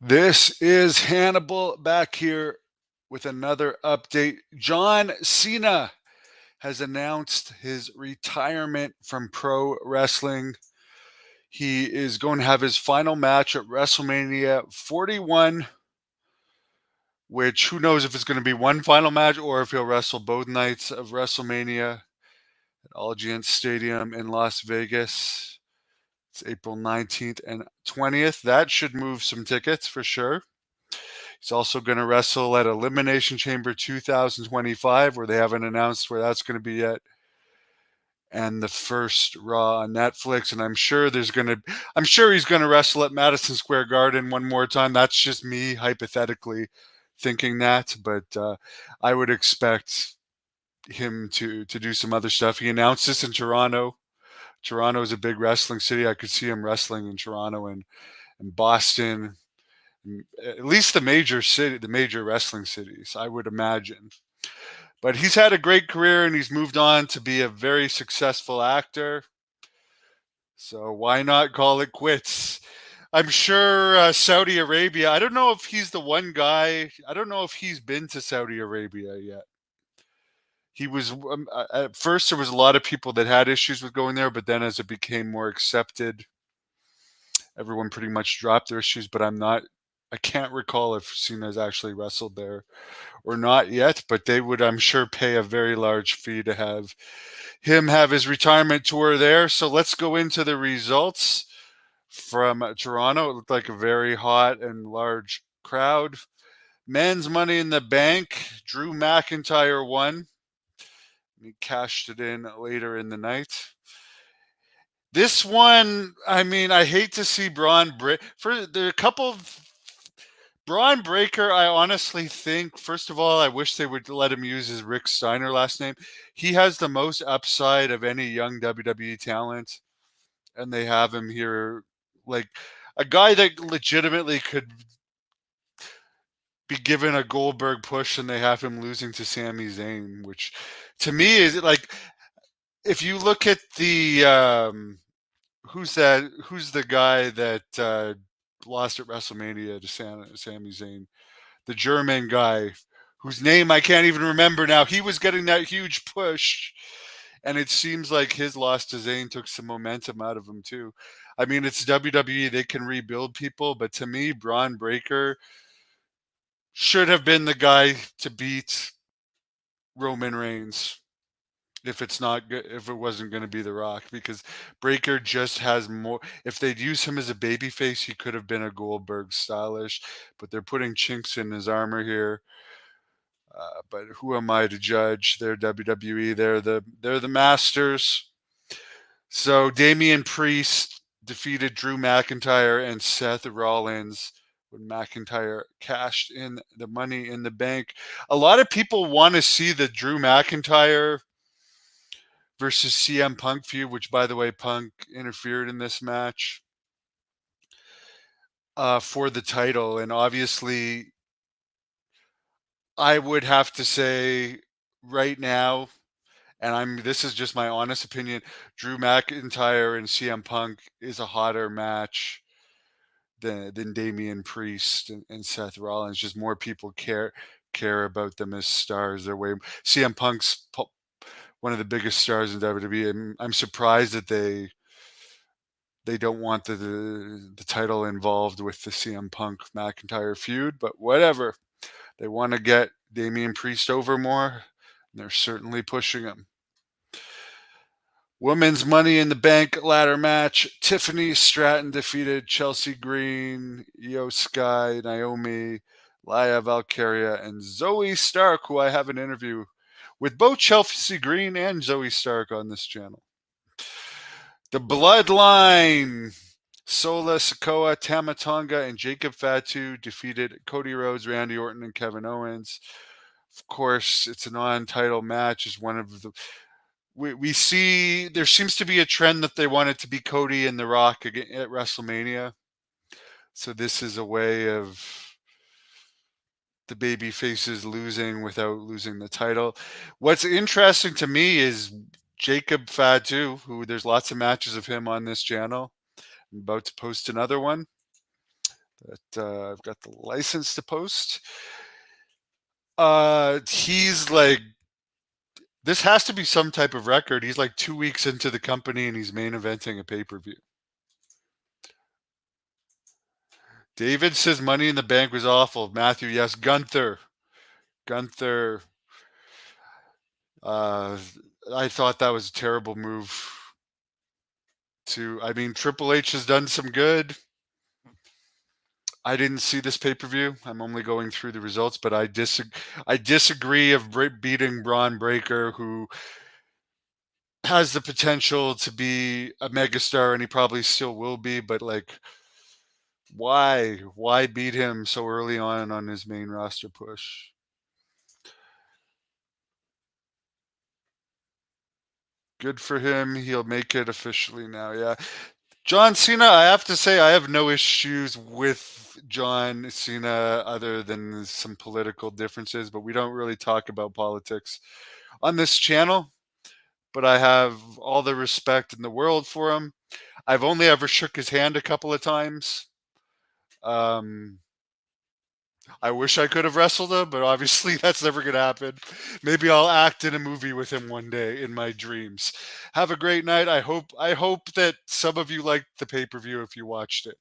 This is Hannibal back here with another update. John Cena has announced his retirement from pro wrestling. He is going to have his final match at WrestleMania 41, which who knows if it's going to be one final match or if he'll wrestle both nights of WrestleMania at Allegiant Stadium in Las Vegas. It's April 19th and 20th. That should move some tickets for sure. He's also going to wrestle at Elimination Chamber 2025, where they haven't announced where that's going to be yet, and the first Raw on Netflix. And I'm sure he's going to wrestle at Madison Square Garden one more time. That's just me hypothetically thinking that, but I would expect him to do some other stuff. He announced this in Toronto. Toronto is a big wrestling city. I could see him wrestling in Toronto and Boston, at least the major wrestling cities, I would imagine. But he's had a great career and he's moved on to be a very successful actor. So why not call it quits? I'm sure Saudi Arabia, I don't know if he's the one guy, I don't know if he's been to Saudi Arabia yet. He was, at first, there was a lot of people that had issues with going there, but then as it became more accepted, everyone pretty much dropped their issues. But I can't recall if Cena's actually wrestled there or not yet, but they would, I'm sure, pay a very large fee to have him have his retirement tour there. So let's go into the results from Toronto. It looked like a very hot and large crowd. Men's Money in the Bank, Drew McIntyre won. He cashed it in later in the night. This one, I mean, I hate to see Braun break. For there are a couple of Braun Breaker, I honestly think, first of all, I wish they would let him use his Rick Steiner last name. He has the most upside of any young WWE talent, and they have him here like a guy that legitimately could be given a Goldberg push, and they have him losing to Sami Zayn, which to me is like, if you look at the who's that? Who's the guy that lost at WrestleMania to Sami Zayn? The German guy whose name I can't even remember now. He was getting that huge push, and it seems like his loss to Zayn took some momentum out of him too. I mean, it's WWE; they can rebuild people, but to me, Braun Breaker should have been the guy to beat Roman Reigns if it wasn't going to be The Rock, because Breaker just has more. If they'd use him as a babyface, he could have been a Goldberg stylish, but they're putting chinks in his armor here. But who am I to judge? They're WWE. They're the masters. So Damian Priest defeated Drew McIntyre and Seth Rollins when McIntyre cashed in the Money in the Bank. A lot of people want to see the Drew McIntyre versus CM Punk feud, which, by the way, Punk interfered in this match for the title. And obviously, I would have to say right now, and this is just my honest opinion, Drew McIntyre and CM Punk is a hotter match than Damian Priest and Seth Rollins. Just more people care about them as stars. Their way CM Punk's one of the biggest stars in WWE, and I'm surprised that they don't want the title involved with the CM Punk McIntyre feud, but whatever. They want to get Damian Priest over more, and they're certainly pushing him. Women's Money in the Bank ladder match. Tiffany Stratton defeated Chelsea Green, Io Sky, Naomi, Laya Valkyria, and Zoe Stark, who I have an interview with both Chelsea Green and Zoe Stark on this channel. The Bloodline. Sola Sikoa, Tama Tonga, and Jacob Fatu defeated Cody Rhodes, Randy Orton, and Kevin Owens. Of course, it's a non-title match. It's one of the we see there seems to be a trend that they want it to be Cody and The Rock at WrestleMania. So this is a way of the baby faces losing without losing the title. What's interesting to me is Jacob Fatu, who there's lots of matches of him on this channel. I'm about to post another one. that I've got the license to post. He's like, this has to be some type of record. He's like 2 weeks into the company and he's main eventing a pay per view. David says Money in the Bank was awful. Matthew, yes. Gunther. Uh, I thought that was a terrible move. I mean, Triple H has done some good. I didn't see this pay per view. I'm only going through the results, but I disagree of beating Braun Breaker, who has the potential to be a megastar, and he probably still will be. But like, why beat him so early on his main roster push? Good for him. He'll make it officially now. Yeah. John Cena, I have to say, I have no issues with John Cena other than some political differences, but we don't really talk about politics on this channel. But I have all the respect in the world for him. I've only ever shook his hand a couple of times. Um, I wish I could have wrestled him, but obviously that's never going to happen. Maybe I'll act in a movie with him one day in my dreams. Have a great night. I hope that some of you liked the pay-per-view if you watched it.